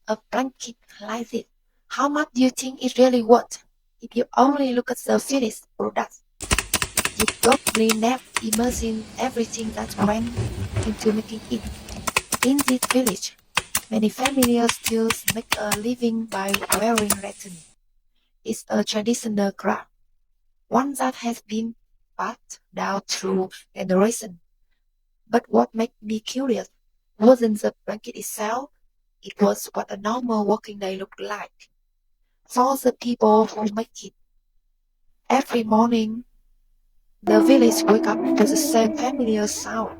A blanket like this, how much do you think it really worth? If you only look at the finished product, you probably never imagine everything that went into making it. In this village, many families still make a living by wearing rattan. It's a traditional craft, one that has been passed down through generations. But what made me curious wasn't the blanket itself, it was what a normal working day looked like for the people who make it. Every morning, the village wake up to the same familiar sound.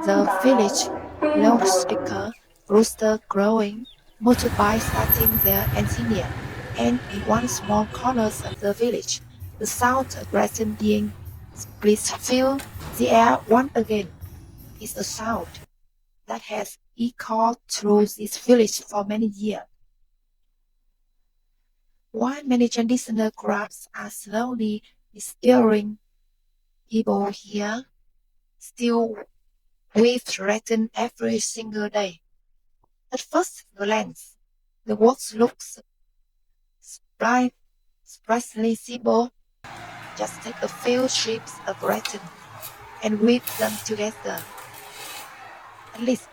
The village loudspeaker, rooster crowing, motorbikes starting their engineer, and in one small corner of the village, the sound of Rattan being split fill the air once again. Is a sound that has echoed through this village for many years. While many traditional crafts are slowly disappearing, people here still weave rattan every single day. At first glance, the works looks sprite, sprightly simple. Just take a few strips of rattan and weave them together. At least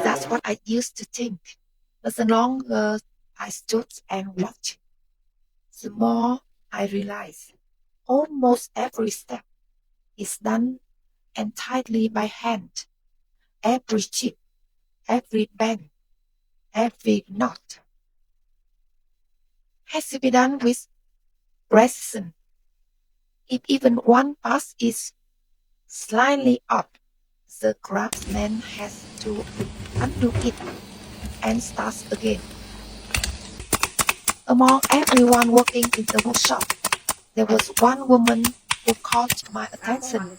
that's what I used to think. But the longer I stood and watched, the more I realized almost every step is done entirely by hand. Every chip, every bend, every knot has to be done with precision. If even one pass is slightly up, the craftsman has to undo it and start again. Among everyone working in the workshop, there was one woman who caught my attention,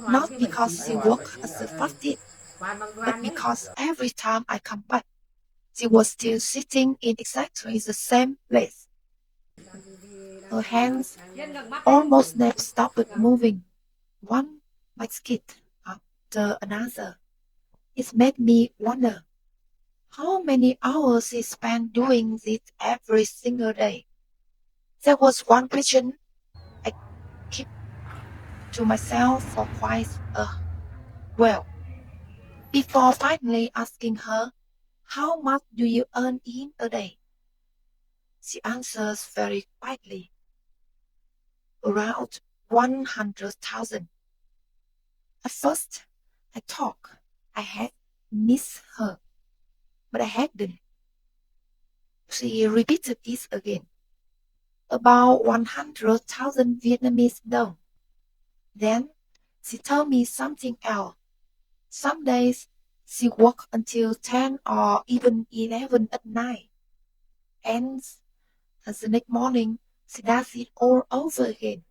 not because she worked as a fastest, but because every time I come back, she was still sitting in exactly the same place. Her hands almost never stopped moving, one basket after another. It made me wonder how many hours he spent doing this every single day. There was one question I kept to myself for quite a while before finally asking her, how much do you earn in a day? She answers very quietly, around 100,000. At first, I thought I had missed her, but I hadn't. She repeated this again. About 100,000 Vietnamese dong. Then she told me something else. Some days she worked until 10 or even 11 at night. And the next morning she does it all over again.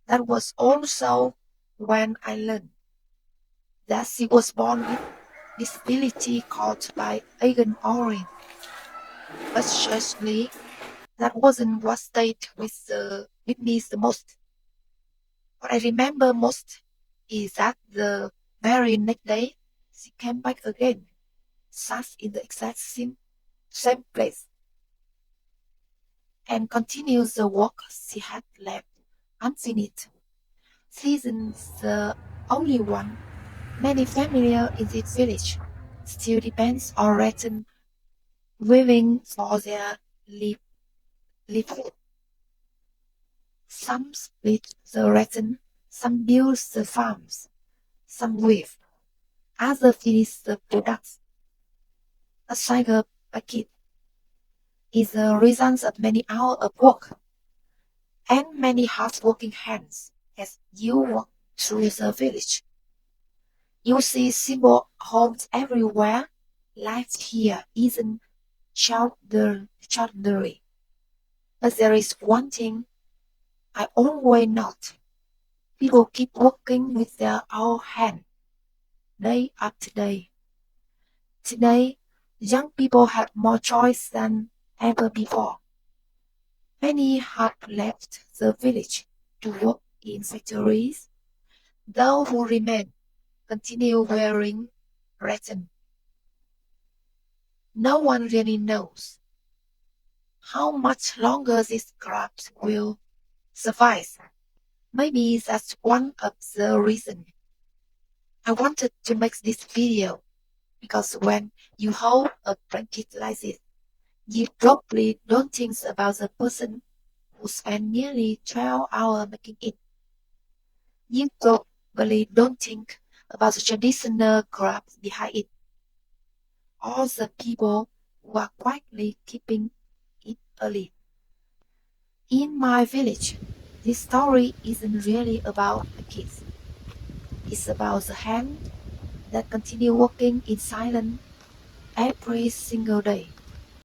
That was also when I learned that she was born with disability caused by Agent Orange. But strangely, that wasn't what stayed with me the most. What I remember most is that the very next day she came back again, sat in the exact same place, and continued the work she had left unfinished. She isn't the only one. Many familiar in this village still depends on rattan weaving for their livelihood. Some split the rattan, some build the farms, some weave, others finish the products. A cycle packet is the result of many hours of work and many hard-working hands as you walk through the village. You see simple homes everywhere. Life here isn't children, but there is one thing I always note. People keep working with their own hand, day after day. Today, young people have more choice than ever before. Many have left the village to work in factories. Those who remain continue wearing rattan. No one really knows how much longer this craft will survive. Maybe that's one of the reasons I wanted to make this video, because when you hold a blanket like this, you probably don't think about the person who spent nearly 12 hours making it. You probably don't think about the traditional craft behind it, or the people who are quietly keeping it alive. In my village, this story isn't really about the kids. It's about the hand that continue working in silence every single day.